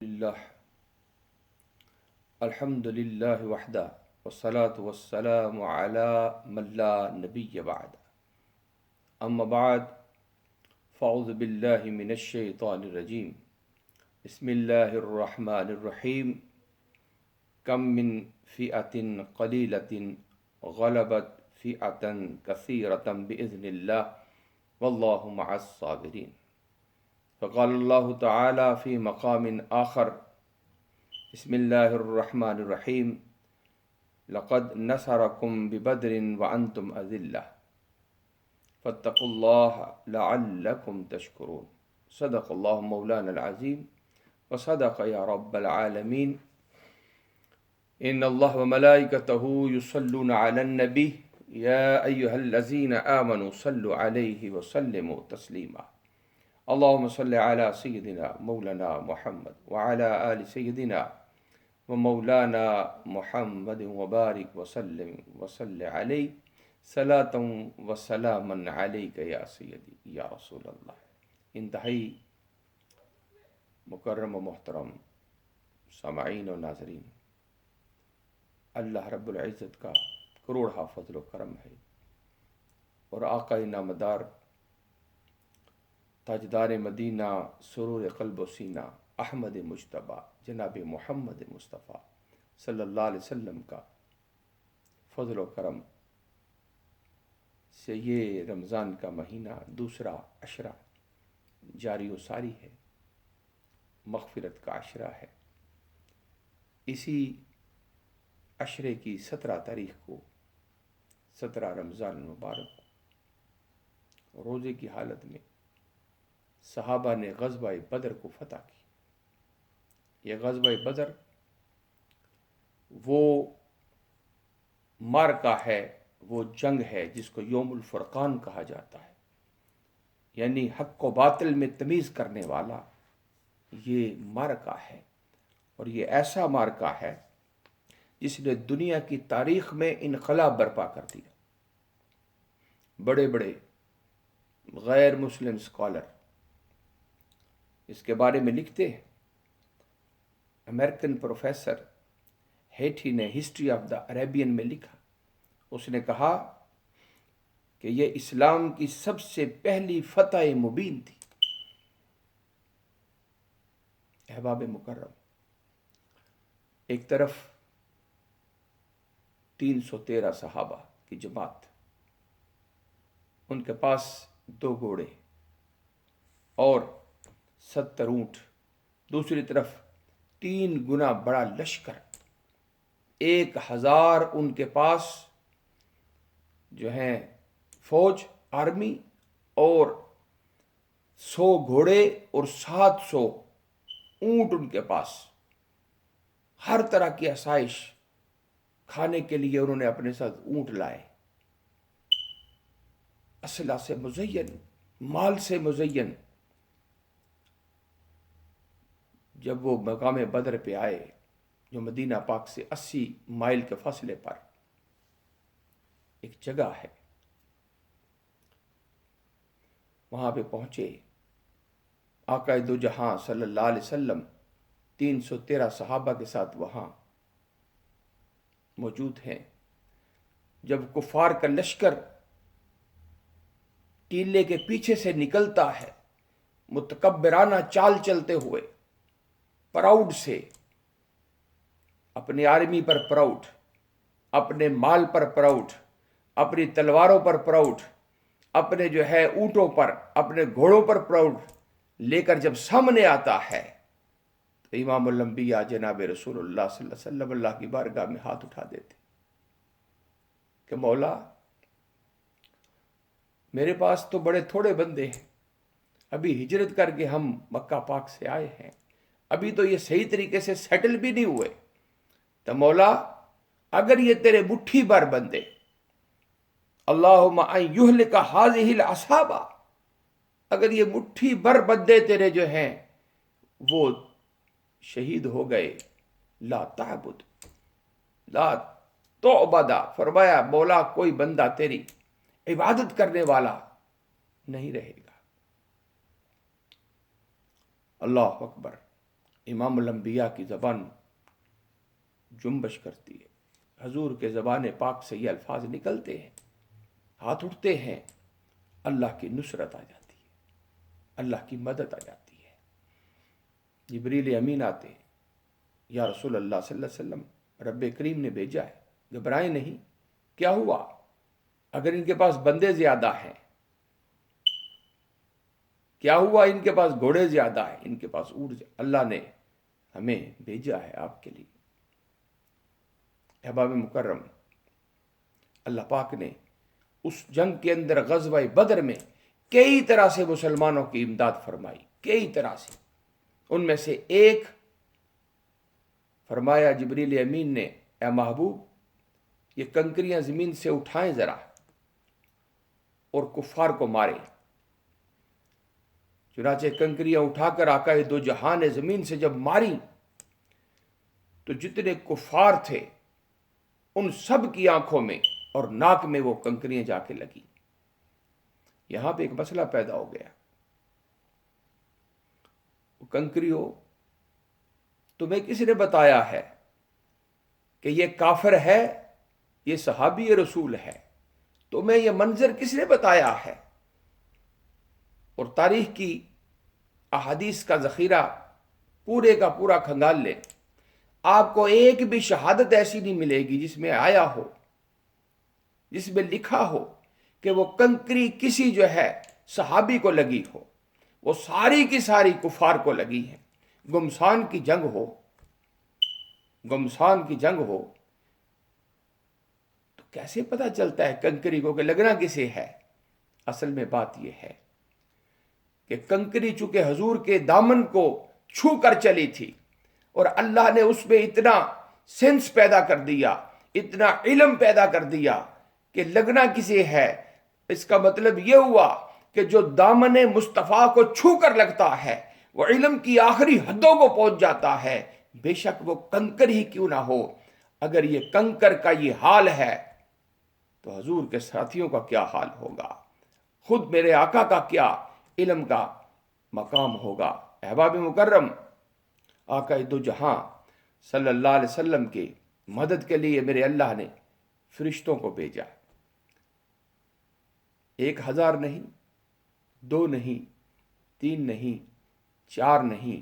للہ الحمد للہ وحدہ والصلاة والسلام علی من لا نبی بعد اما بعد فاعوذ باللہ من الشیطان الرجیم بسم اللہ الرحمن الرحیم کم من فئة قلیلة غلبت فئة کثیرة بإذن اللہ واللہ مع الصابرین فقال اللہ تعالی فی مقام آخر بسم اللہ الرحمن الرحیم لقد نصرکم ببدر وانتم اذلہ فاتقوا اللہ لعلکم تشکرون صدق اللہ مولانا العظیم وصدق یا رب العالمین ان اللہ وملائکتہ یصلون علی النبی یا ایہا الذین آمنوا صلوا علیہ وسلموا تسلیما اللهم صل على سيدنا مولانا محمد وعلى آل سيدنا ومولانا محمد وبارك وسلم وصل عليه صلاة وسلاما عليك يا سيدي يا رسول اللہ. انتہائی مکرم و محترم سامعین و ناظرین، اللہ رب العزت کا کروڑہ فضل و کرم ہے اور آقا نامدار تاجدار مدینہ سرور قلب و سینہ احمد مجتبیٰ جناب محمد مصطفیٰ صلی اللہ علیہ وسلم کا فضل و کرم سے یہ رمضان کا مہینہ دوسرا عشرہ جاری و ساری ہے، مغفرت کا عشرہ ہے. اسی عشرے کی 17 تاریخ کو 17 رمضان المبارک کو روزے کی حالت میں صحابہ نے غزوہ بدر کو فتح کی. یہ غزوہ بدر وہ معرکہ ہے، وہ جنگ ہے جس کو یوم الفرقان کہا جاتا ہے، یعنی حق و باطل میں تمیز کرنے والا یہ معرکہ ہے. اور یہ ایسا معرکہ ہے جس نے دنیا کی تاریخ میں انقلاب برپا کر دیا. بڑے بڑے غیر مسلم اسکالر اس کے بارے میں لکھتے ہیں. امریکن پروفیسر ہیٹھی نے ہسٹری آف دا عربین میں لکھا، اس نے کہا کہ یہ اسلام کی سب سے پہلی فتح مبین تھی. احباب مکرم، ایک طرف 313 صحابہ کی جماعت، ان کے پاس 2 گھوڑے اور 70 اونٹ، دوسری طرف 3 گنا بڑا لشکر، 1000 ان کے پاس جو ہیں فوج آرمی، اور 100 گھوڑے اور 700 اونٹ ان کے پاس. ہر طرح کی آسائش، کھانے کے لیے انہوں نے اپنے ساتھ اونٹ لائے، اسلحہ سے مزین، مال سے مزین. جب وہ مقام بدر پہ آئے جو مدینہ پاک سے 80 مائل کے فاصلے پر ایک جگہ ہے، وہاں پہ پہنچے. آقا دو جہاں صلی اللہ علیہ وسلم 313 صحابہ کے ساتھ وہاں موجود ہیں. جب کفار کا لشکر ٹیلے کے پیچھے سے نکلتا ہے متکبرانہ چال چلتے ہوئے، پراؤڈ سے، اپنی آرمی پر پراؤڈ، اپنے مال پر پراؤڈ، اپنی تلواروں پر پراؤڈ، اپنے جو ہے اونٹوں پر، اپنے گھوڑوں پر پراؤڈ لے کر جب سامنے آتا ہے تو امام الانبیاء جناب رسول اللہ صلی اللہ علیہ وسلم اللہ کی بارگاہ میں ہاتھ اٹھا دیتے کہ مولا، میرے پاس تو بڑے تھوڑے بندے ہیں، ابھی ہجرت کر کے ہم مکہ پاک سے آئے ہیں، ابھی تو یہ صحیح طریقے سے سیٹل بھی نہیں ہوئے. تو مولا، اگر یہ تیرے مٹھی بھر بندے، اللہم ان یہلک ہذہ العصابہ، اگر یہ مٹھی بھر بندے تیرے جو ہیں وہ شہید ہو گئے، لا تعبد لا تعبدا، فرمایا مولا کوئی بندہ تیری عبادت کرنے والا نہیں رہے گا. اللہ اکبر. امام الانبیاء کی زبان جنبش کرتی ہے، حضور کے زبان پاک سے یہ الفاظ نکلتے ہیں، ہاتھ اٹھتے ہیں، اللہ کی نصرت آ جاتی ہے، اللہ کی مدد آ جاتی ہے۔ جبریل امین آتے ہیں، یا رسول اللہ صلی اللہ علیہ وسلم، رب کریم نے بھیجا ہے، گھبرائیں نہیں، کیا ہوا؟ اگر ان کے پاس بندے زیادہ ہیں، کیا ہوا؟ ان کے پاس گھوڑے زیادہ ہیں، ان کے پاس اونٹ زیادہ، اللہ نے ہمیں بھیجا ہے آپ کے لیے۔ احباب مکرم، اللہ پاک نے اس جنگ کے اندر غزوہ بدر میں کئی طرح سے مسلمانوں کی امداد فرمائی، کئی طرح سے۔ ان میں سے ایک فرمایا جبریل امین نے، اے محبوب، یہ کنکریاں زمین سے اٹھائیں ذرا اور کفار کو مارے۔ چنانچہ کنکریاں اٹھا کر آقا دو جہاں نے زمین سے جب ماری تو جتنے کفار تھے ان سب کی آنکھوں میں اور ناک میں وہ کنکریاں جا کے لگی۔ یہاں پہ ایک مسئلہ پیدا ہو گیا، کنکریوں تمہیں کس نے بتایا ہے کہ یہ کافر ہے، یہ صحابی رسول ہے؟ تمہیں یہ منظر کس نے بتایا ہے؟ اور تاریخ کی احادیث کا ذخیرہ پورے کا پورا کھنگال لیں، آپ کو ایک بھی شہادت ایسی نہیں ملے گی جس میں آیا ہو، جس میں لکھا ہو کہ وہ کنکری کسی جو ہے صحابی کو لگی ہو۔ وہ ساری کی ساری کفار کو لگی ہیں۔ گمسان کی جنگ ہو، گمسان کی جنگ ہو تو کیسے پتہ چلتا ہے کنکری کو کہ لگنا کسے ہے؟ اصل میں بات یہ ہے کہ کنکری چونکہ حضور کے دامن کو چھو کر چلی تھی اور اللہ نے اس میں اتنا سینس پیدا کر دیا، اتنا علم پیدا کر دیا کہ لگنا کسے ہے، اس کا مطلب یہ ہوا کہ جو دامن مصطفیٰ کو چھو کر لگتا ہے وہ علم کی آخری حدوں کو پہنچ جاتا ہے، بے شک وہ کنکر ہی کیوں نہ ہو۔ اگر یہ کنکر کا یہ حال ہے تو حضور کے ساتھیوں کا کیا حال ہوگا، خود میرے آقا کا کیا علم کا مقام ہوگا۔ احباب مکرم، آقا دو جہاں صلی اللہ علیہ وسلم کی مدد کے لیے میرے اللہ نے فرشتوں کو بھیجا، 1000 نہیں، 2 نہیں، 3 نہیں، 4 نہیں،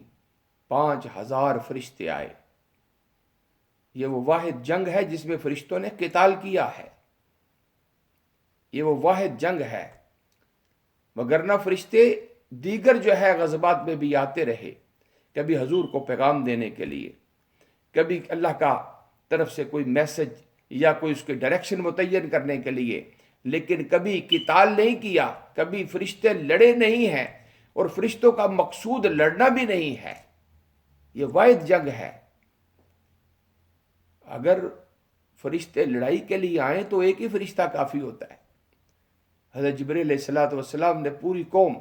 5000 فرشتے آئے۔ یہ وہ واحد جنگ ہے جس میں فرشتوں نے قتال کیا ہے، یہ وہ واحد جنگ ہے، مگرنہ فرشتے دیگر جو ہے غزوات میں بھی آتے رہے، کبھی حضور کو پیغام دینے کے لیے، کبھی اللہ کا طرف سے کوئی میسج یا کوئی اس کے ڈائریکشن متعین کرنے کے لیے، لیکن کبھی قتال نہیں کیا، کبھی فرشتے لڑے نہیں ہیں، اور فرشتوں کا مقصود لڑنا بھی نہیں ہے۔ یہ واحد جنگ ہے۔ اگر فرشتے لڑائی کے لیے آئیں تو ایک ہی فرشتہ کافی ہوتا ہے۔ حضرت جبریل علیہ السلام نے پوری قوم،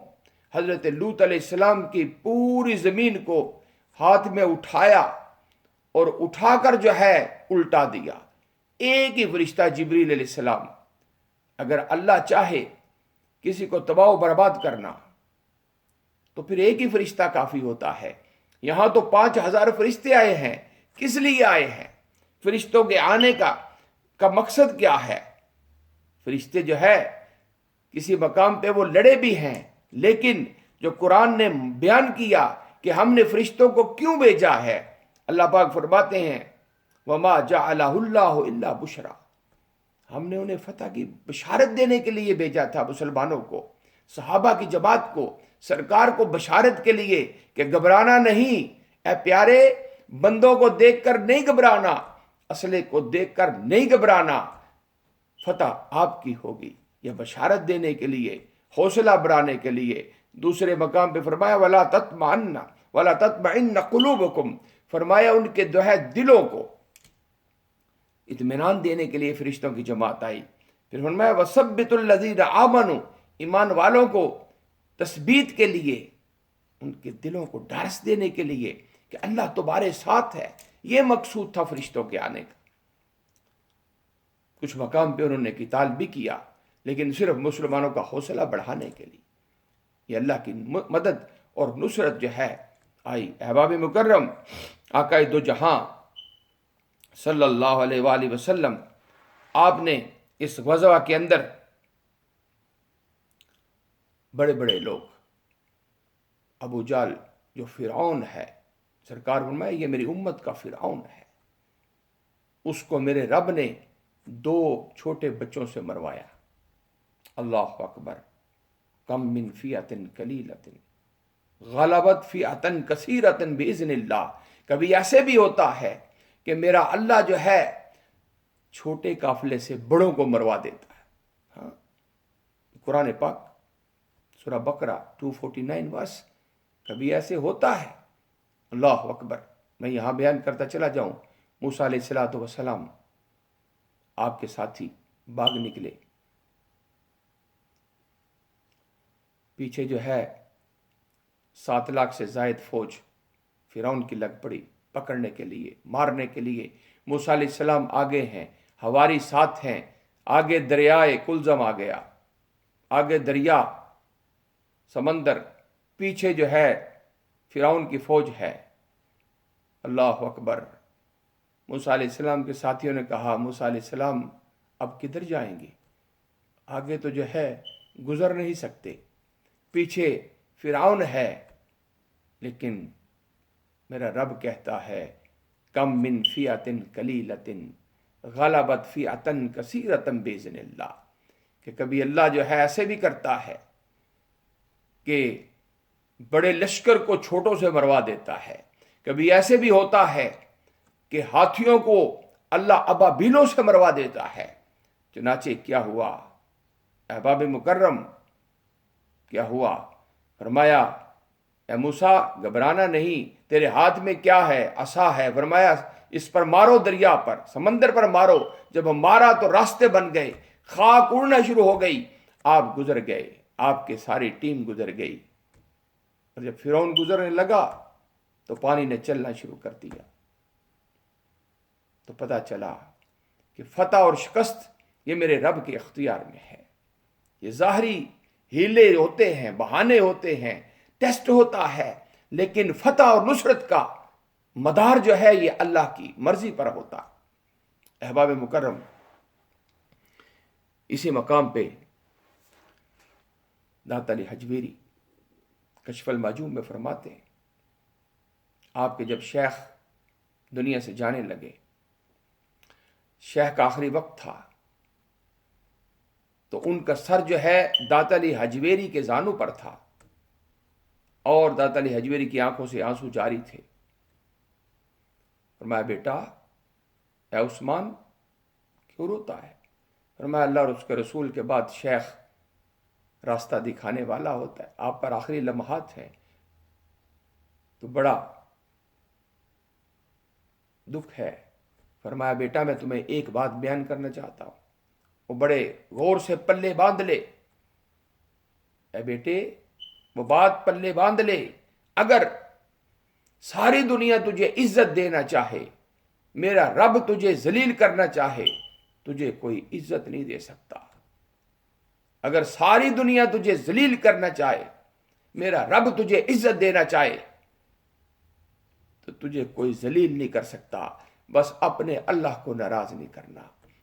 حضرت لوط علیہ السلام کی پوری زمین کو ہاتھ میں اٹھایا اور اٹھا کر جو ہے الٹا دیا، ایک ہی فرشتہ جبریل علیہ السلام۔ اگر اللہ چاہے کسی کو تباہ و برباد کرنا تو پھر ایک ہی فرشتہ کافی ہوتا ہے۔ یہاں تو 5000 فرشتے آئے ہیں، کس لیے آئے ہیں؟ فرشتوں کے آنے کا مقصد کیا ہے؟ فرشتے جو ہے کسی مقام پہ وہ لڑے بھی ہیں، لیکن جو قرآن نے بیان کیا کہ ہم نے فرشتوں کو کیوں بھیجا ہے، اللہ پاک فرماتے ہیں وَمَا جَعَلَهُ اللَّهُ إِلَّا بُشْرًا، ہم نے انہیں فتح کی بشارت دینے کے لیے بھیجا تھا، مسلمانوں کو، صحابہ کی جماعت کو، سرکار کو بشارت کے لیے کہ گھبرانا نہیں، اے پیارے بندوں کو دیکھ کر نہیں گھبرانا، اسلحے کو دیکھ کر نہیں گھبرانا، فتح آپ کی ہوگی۔ یہ بشارت دینے کے لیے، حوصلہ بڑھانے کے لیے۔ دوسرے مقام پہ فرمایا وَلَا تَطْمَئِنَّ قُلُوبُكُمْ، فرمایا ان کے جو ہے دلوں کو اطمینان دینے کے لیے فرشتوں کی جماعت آئی۔ پھر فرمایا وَثَبِّتُ الَّذِينَ آمَنُوا، ایمان والوں کو تثبیت کے لیے، ان کے دلوں کو ڈھارس دینے کے لیے کہ اللہ تمہارے ساتھ ہے۔ یہ مقصود تھا فرشتوں کے آنے کا۔ کچھ مقام پہ انہوں نے قتال بھی کیا، لیکن صرف مسلمانوں کا حوصلہ بڑھانے کے لیے۔ یہ اللہ کی مدد اور نصرت جو ہے آئی۔ احباب مکرم، آقا دو جہاں صلی اللہ علیہ وآلہ وسلم، آپ نے اس غزوہ کے اندر بڑے بڑے لوگ، ابو جال جو فرعون ہے، سرکار فرمایا یہ میری امت کا فرعون ہے، اس کو میرے رب نے 2 چھوٹے بچوں سے مروایا۔ اللہ اکبر، کم من فیۃ قلیلۃ غلبت فیۃ کثیرۃ باذن اللہ۔ کبھی ایسے بھی ہوتا ہے کہ میرا اللہ جو ہے چھوٹے قافلے سے بڑوں کو مروا دیتا ہے۔ ہاں، قرآن پاک سورہ بقرہ 249 ورس، کبھی ایسے ہوتا ہے۔ اللہ اکبر، میں یہاں بیان کرتا چلا جاؤں، موسیٰ علیہ السلام آپ کے ساتھی باغ نکلے، پیچھے جو ہے 7 لاکھ سے زائد فوج فرعون کی لگ پڑی پکڑنے کے لیے، مارنے کے لیے۔ موسیٰ علیہ السلام آگے ہیں، حواری ساتھ ہیں، آگے دریائے کلزم آ گیا، آگے دریا سمندر، پیچھے جو ہے فرعون کی فوج ہے۔ اللہ اکبر، موسیٰ علیہ السلام کے ساتھیوں نے کہا موسیٰ علیہ السلام اب کدھر جائیں گے؟ آگے تو جو ہے گزر نہیں سکتے، پیچھے فرعون ہے، لیکن میرا رب کہتا ہے کم من فیۃ قلیلۃ غلبت فیۃ کثیرۃ باذن اللہ، کہ کبھی اللہ جو ہے ایسے بھی کرتا ہے کہ بڑے لشکر کو چھوٹوں سے مروا دیتا ہے، کبھی ایسے بھی ہوتا ہے کہ ہاتھیوں کو اللہ ابابیلوں سے مروا دیتا ہے۔ چنانچہ کیا ہوا احباب مکرم، کیا ہوا؟ فرمایا اے موسیٰ گھبرانا نہیں، تیرے ہاتھ میں کیا ہے؟ عصا ہے۔ فرمایا اس پر مارو، دریا پر، سمندر پر مارو۔ جب ہم مارا تو راستے بن گئے، خاک اڑنا شروع ہو گئی، آپ گزر گئے، آپ کے ساری ٹیم گزر گئی۔ اور جب فرعون گزرنے لگا تو پانی نے چلنا شروع کر دیا، تو پتہ چلا کہ فتح اور شکست یہ میرے رب کے اختیار میں ہے۔ یہ ظاہری ہیلے ہوتے ہیں، بہانے ہوتے ہیں، ٹیسٹ ہوتا ہے، لیکن فتح اور نصرت کا مدار جو ہے یہ اللہ کی مرضی پر ہوتا۔ احباب مکرم، اسی مقام پہ داتا علی حجویری کشف المعجوب میں فرماتے ہیں، آپ کے جب شیخ دنیا سے جانے لگے، شیخ کا آخری وقت تھا، تو ان کا سر جو ہے داتا علی حجویری کے زانو پر تھا، اور داتا علی حجویری کی آنکھوں سے آنسو جاری تھے۔ فرمایا بیٹا اے عثمان کیوں روتا ہے؟ فرمایا اللہ اور اس کے رسول کے بعد شیخ راستہ دکھانے والا ہوتا ہے، آپ پر آخری لمحات ہیں، تو بڑا دکھ ہے۔ فرمایا بیٹا میں تمہیں ایک بات بیان کرنا چاہتا ہوں، وہ بڑے غور سے پلے باندھ لے۔ اے بیٹے وہ بات پلے باندھ لے، اگر ساری دنیا تجھے عزت دینا چاہے، میرا رب تجھے ذلیل کرنا چاہے، تجھے کوئی عزت نہیں دے سکتا۔ اگر ساری دنیا تجھے ذلیل کرنا چاہے، میرا رب تجھے عزت دینا چاہے، تو تجھے کوئی ذلیل نہیں کر سکتا۔ بس اپنے اللہ کو ناراض نہیں کرنا،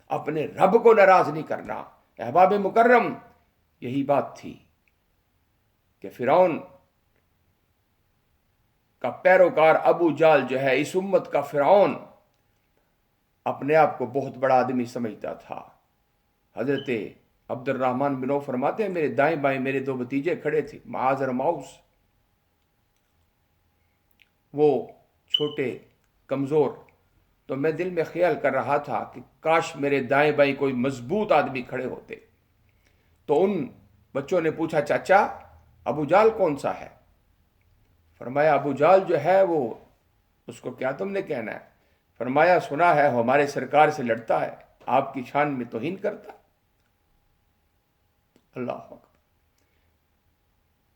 اپنے رب کو ناراض نہیں کرنا۔ احباب مکرم، یہی بات تھی کہ فرعون کا پیروکار ابو جال جو ہے، اس امت کا فرعون، اپنے آپ کو بہت بڑا آدمی سمجھتا تھا۔ حضرت عبد الرحمن بن عوف فرماتے ہیں میرے دائیں بائیں میرے 2 بھتیجے کھڑے تھے، معاذ اور معوذ، وہ چھوٹے کمزور، تو میں دل میں خیال کر رہا تھا کہ کاش میرے دائیں بائیں کوئی مضبوط آدمی کھڑے ہوتے۔ تو ان بچوں نے پوچھا چاچا ابو جال کون سا ہے؟ فرمایا ابو جال جو ہے وہ، اس کو کیا تم نے کہنا ہے؟ فرمایا سنا ہے ہمارے سرکار سے لڑتا ہے، آپ کی شان میں توہین کرتا۔ اللہ اکبر۔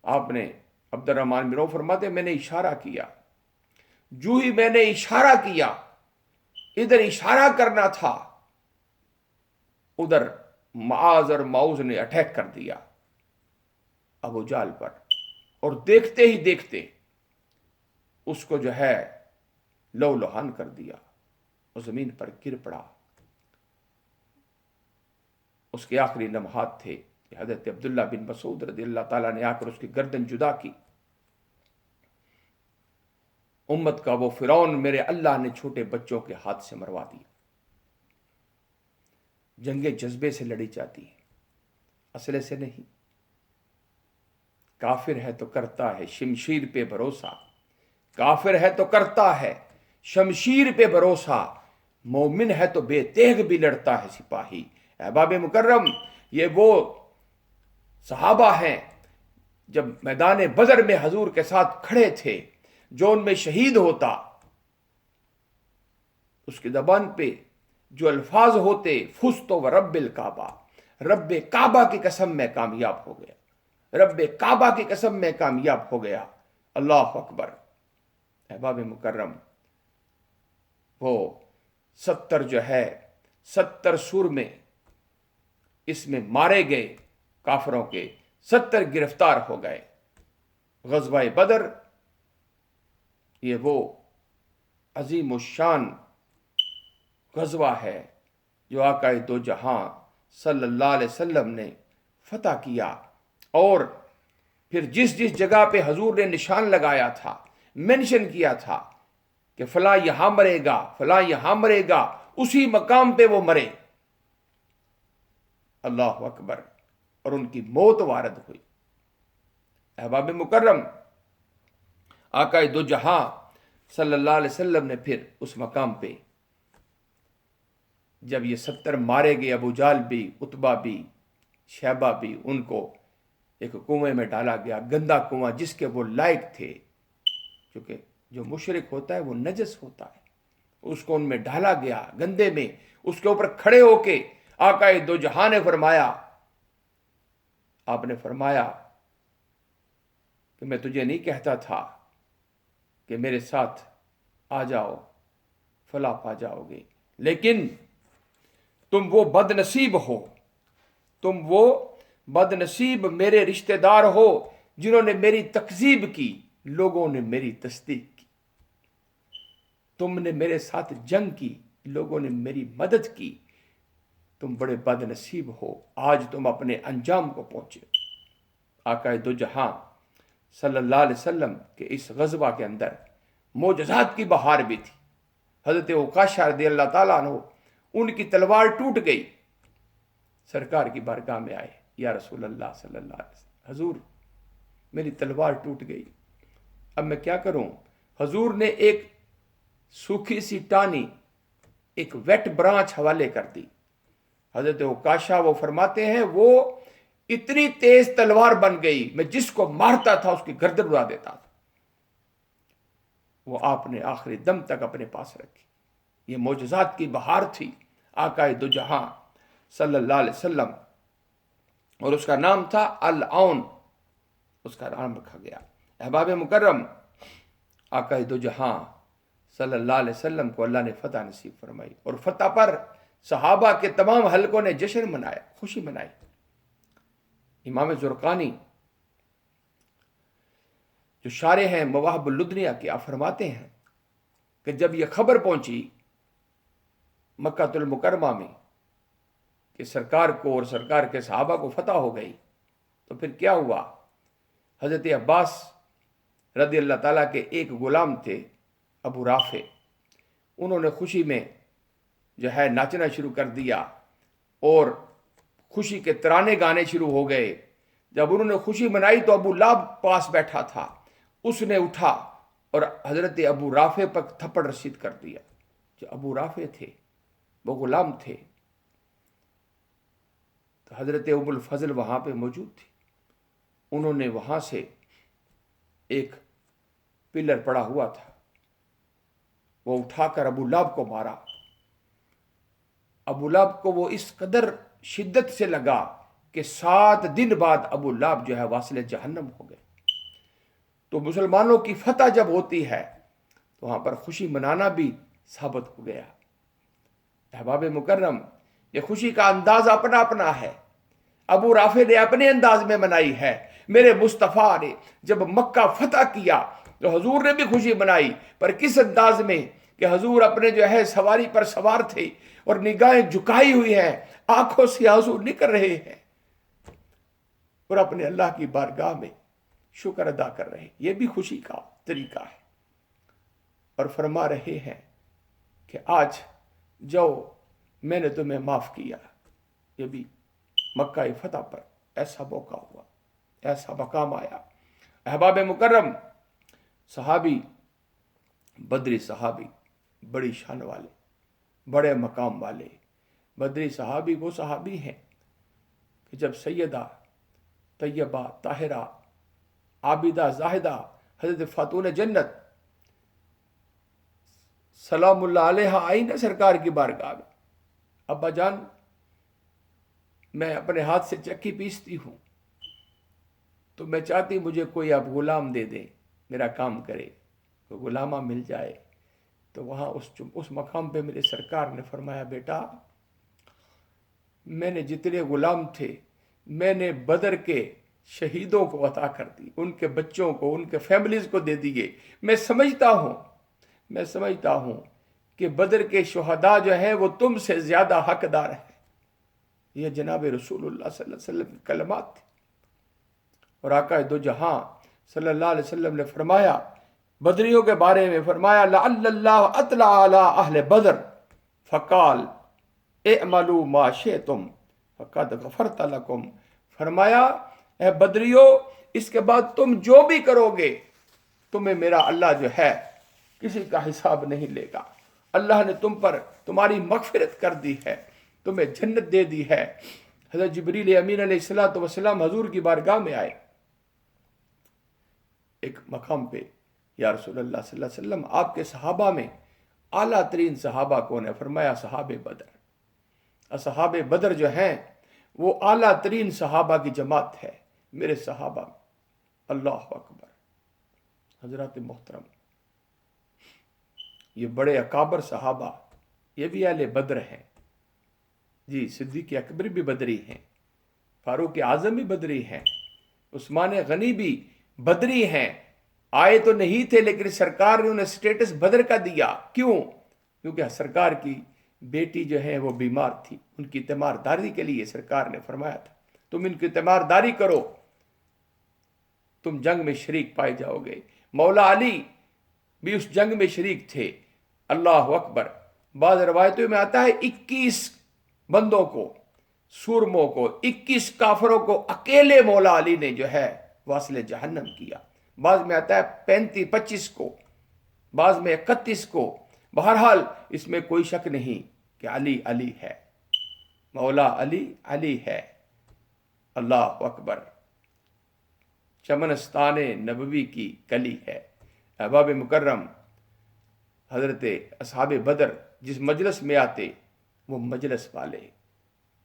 آپ نے عبد الرحمن بن عوف فرماتے میں نے اشارہ کیا، جو ہی میں نے اشارہ کیا، ادھر اشارہ کرنا تھا، ادھر معاذ اور معوذ نے اٹیک کر دیا ابو جال پر، اور دیکھتے ہی دیکھتے اس کو جو ہے لو لہان کر دیا، وہ زمین پر گر پڑا۔ اس کے آخری لمحات تھے کہ حضرت عبداللہ بن مسعود رضی اللہ تعالیٰ نے آ کر اس کی گردن جدا کی۔ امت کا وہ فرعون میرے اللہ نے چھوٹے بچوں کے ہاتھ سے مروا دی۔ جنگیں جذبے سے لڑی جاتی ہیں، اسلحے سے نہیں۔ کافر ہے تو کرتا ہے شمشیر پہ بھروسہ، کافر ہے تو کرتا ہے شمشیر پہ بھروسہ، مومن ہے تو بے تیغ بھی لڑتا ہے سپاہی۔ احباب مکرم، یہ وہ صحابہ ہیں جب میدان بدر میں حضور کے ساتھ کھڑے تھے، جو ان میں شہید ہوتا اس کی زبان پہ جو الفاظ ہوتے، فزت ورب الکعبہ، رب کعبہ کی قسم میں کامیاب ہو گیا، رب کعبہ کی قسم میں کامیاب ہو گیا۔ اللہ اکبر۔ احباب مکرم، وہ 70 جو ہے 70 سور میں اس میں مارے گئے کافروں کے، 70 گرفتار ہو گئے۔ غزوہ بدر یہ وہ عظیم الشان غزوہ ہے جو آقا دو جہاں صلی اللہ علیہ وسلم نے فتح کیا، اور پھر جس جس جگہ پہ حضور نے نشان لگایا تھا، مینشن کیا تھا کہ فلاں یہاں مرے گا، فلاں یہاں مرے گا، اسی مقام پہ وہ مرے۔ اللہ اکبر۔ اور ان کی موت وارد ہوئی۔ احباب مکرم، آقا دو جہاں صلی اللہ علیہ وسلم نے پھر اس مقام پہ جب یہ 70 مارے گئے، ابو جہل بھی، عتبہ بھی، شیبہ بھی، ان کو ایک کنویں میں ڈالا گیا، گندا کنواں جس کے وہ لائق تھے، کیونکہ جو مشرک ہوتا ہے وہ نجس ہوتا ہے، اس کو ان میں ڈالا گیا گندے میں۔ اس کے اوپر کھڑے ہو کے آقا دو جہاں نے فرمایا، آپ نے فرمایا کہ میں تجھے نہیں کہتا تھا کہ میرے ساتھ آ جاؤ فلاح پا جاؤ گے، لیکن تم وہ بد نصیب ہو، تم وہ بد نصیب میرے رشتہ دار ہو جنہوں نے میری تکذیب کی، لوگوں نے میری تصدیق کی۔ تم نے میرے ساتھ جنگ کی، لوگوں نے میری مدد کی، تم بڑے بد نصیب ہو، آج تم اپنے انجام کو پہنچے۔ آقا دو جہاں صلی اللہ علیہ وسلم کے اس غزوہ کے اندر معجزات کی بہار بھی تھی۔ حضرت عکاشہ رضی اللہ تعالیٰ عنہ، ان کی تلوار ٹوٹ گئی، سرکار کی بارگاہ میں آئے، یا رسول اللہ صلی اللہ علیہ وسلم، حضور میری تلوار ٹوٹ گئی، اب میں کیا کروں؟ حضور نے ایک سوکھی سی ٹانی، ایک ویٹ برانچ حوالے کر دی۔ حضرت عکاشہ وہ فرماتے ہیں وہ اتنی تیز تلوار بن گئی، میں جس کو مارتا تھا اس کی گردن اڑا دیتا تھا۔ وہ آپ نے آخری دم تک اپنے پاس رکھی۔ یہ معجزات کی بہار تھی آقا دو جہاں صلی اللہ علیہ وسلم، اور اس کا نام تھا العون، اس کا نام رکھا گیا۔ احباب مکرم، آقا دو جہاں صلی اللہ علیہ وسلم کو اللہ نے فتح نصیب فرمائی، اور فتح پر صحابہ کے تمام حلقوں نے جشن منایا، خوشی منائی۔ امام زرقانی جو شارح ہیں مواہب اللدنیہ کے، آپ فرماتے ہیں کہ جب یہ خبر پہنچی مکہ المکرمہ میں کہ سرکار کو اور سرکار کے صحابہ کو فتح ہو گئی، تو پھر کیا ہوا؟ حضرت عباس رضی اللہ تعالیٰ کے ایک غلام تھے ابو رافع، انہوں نے خوشی میں جو ہے ناچنا شروع کر دیا اور خوشی کے ترانے گانے شروع ہو گئے۔ جب انہوں نے خوشی منائی تو ابو لہب پاس بیٹھا تھا، اس نے اٹھا اور حضرت ابو رافع پر تھپڑ رسید کر دیا۔ جو ابو رافع تھے وہ غلام تھے، تو حضرت ابو الفضل وہاں پہ موجود تھی، انہوں نے وہاں سے ایک پلر پڑا ہوا تھا، وہ اٹھا کر ابو لہب کو مارا۔ ابو لہب کو وہ اس قدر شدت سے لگا کہ 7 دن بعد ابو لہب جو ہے واصل جہنم ہو گئے۔ تو مسلمانوں کی فتح جب ہوتی ہے تو وہاں پر خوشی منانا بھی ثابت ہو گیا۔ احباب مکرم، یہ خوشی کا انداز اپنا اپنا ہے۔ ابو رافع نے اپنے انداز میں منائی ہے، میرے مصطفیٰ نے جب مکہ فتح کیا تو حضور نے بھی خوشی منائی، پر کس انداز میں کہ حضور اپنے جو ہے سواری پر سوار تھے اور نگاہیں جھکائی ہوئی ہیں، آنکھوں سے آنسو نکل رہے ہیں اور اپنے اللہ کی بارگاہ میں شکر ادا کر رہے ہیں۔ یہ بھی خوشی کا طریقہ ہے۔ اور فرما رہے ہیں کہ آج جاؤ، میں نے تمہیں معاف کیا۔ یہ بھی مکہ فتح پر ایسا موقع ہوا، ایسا مقام آیا۔ احباب مکرم، صحابی، بدری صحابی، بڑی شان والے، بڑے مقام والے بدری صحابی وہ صحابی ہیں کہ جب سیدہ طیبہ طاہرہ عابدہ زاہدہ حضرت خاتون جنت سلام اللہ علیہ آئی نا سرکار کی بارگاہ میں، ابا جان میں اپنے ہاتھ سے چکی پیستی ہوں تو میں چاہتی مجھے کوئی اب غلام دے دے، میرا کام کرے، کوئی غلامہ مل جائے۔ تو وہاں اس مقام پہ میرے سرکار نے فرمایا، بیٹا میں نے جتنے غلام تھے میں نے بدر کے شہیدوں کو عطا کر دی، ان کے بچوں کو، ان کے فیملیز کو دے دیے۔ میں سمجھتا ہوں کہ بدر کے شہداء جو ہیں وہ تم سے زیادہ حقدار ہیں۔ یہ جناب رسول اللہ صلی اللہ علیہ وسلم کی کلمات تھی۔ اور آقا دو جہاں صلی اللہ علیہ وسلم نے فرمایا بدریوں کے بارے میں، فرمایا لعل اللہ اطلع علی اہل بدر فقال اعملوا ما شئتم فقد غفرت لکم۔ فرمایا اے بدریو، اس کے بعد تم جو بھی کرو گے تمہیں میرا اللہ جو ہے کسی کا حساب نہیں لے گا۔ اللہ نے تم پر تمہاری مغفرت کر دی ہے، تمہیں جنت دے دی ہے۔ حضرت جبریل امین علیہ السلام حضور کی بارگاہ میں آئے ایک مقام پہ، یا رسول اللہ صلی اللہ علیہ وسلم آپ کے صحابہ میں اعلیٰ ترین صحابہ کون ہے؟ فرمایا صحاب بدر۔ اصحاب بدر جو ہیں وہ اعلیٰ ترین صحابہ کی جماعت ہے، میرے صحابہ میں۔ اللہ اکبر۔ حضرات محترم، یہ بڑے اکابر صحابہ، یہ بھی اہل بدر ہیں۔ جی صدیق اکبر بھی بدری ہیں، فاروق اعظم بھی بدری ہیں، عثمان غنی بھی بدری ہیں۔ آئے تو نہیں تھے لیکن سرکار نے انہیں سٹیٹس بدر کا دیا۔ کیوں؟ کیونکہ سرکار کی بیٹی جو ہے وہ بیمار تھی، ان کی تیمارداری کے لیے سرکار نے فرمایا تھا تم ان کی تیمارداری کرو، تم جنگ میں شریک پائے جاؤ گے۔ مولا علی بھی اس جنگ میں شریک تھے۔ اللہ اکبر۔ بعض روایتوں میں آتا ہے 21 بندوں کو، سورموں کو، 21 کافروں کو اکیلے مولا علی نے جو ہے واصل جہنم کیا۔ بعض میں آتا ہے 25 کو، بعض میں 31 کو۔ بہرحال اس میں کوئی شک نہیں کہ علی علی ہے، مولا علی علی ہے۔ اللہ اکبر۔ چمنستان نبوی کی کلی ہے۔ احباب مکرم، حضرت اصحاب بدر جس مجلس میں آتے وہ مجلس والے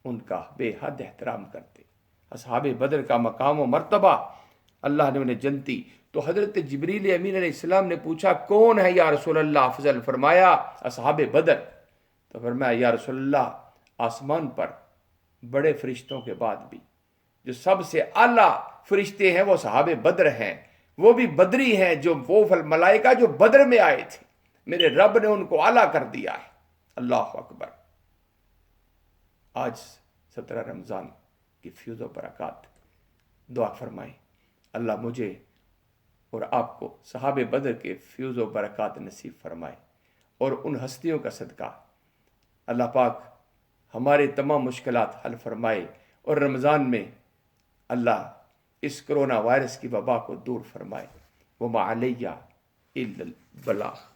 ان کا بے حد احترام کرتے۔ اصحاب بدر کا مقام و مرتبہ اللہ نے انہیں جنتی۔ تو حضرت جبریل امین علیہ السلام نے پوچھا کون ہے یا رسول اللہ افضل؟ فرمایا اصحاب بدر۔ تو فرمایا یا رسول اللہ آسمان پر بڑے فرشتوں کے بعد بھی جو سب سے اعلیٰ فرشتے ہیں وہ صحاب بدر ہیں، وہ بھی بدری ہیں، جو وہ ملائکہ جو بدر میں آئے تھے، میرے رب نے ان کو اعلیٰ کر دیا ہے۔ اللہ اکبر۔ آج 17 رمضان کی فیوز و برکات، دعا فرمائیں اللہ مجھے اور آپ کو صحاب بدر کے فیوز و برکات نصیب فرمائے، اور ان ہستیوں کا صدقہ اللہ پاک ہمارے تمام مشکلات حل فرمائے، اور رمضان میں اللہ اس کرونا وائرس کی وبا کو دور فرمائے۔ وما علیہ الا البلاغ۔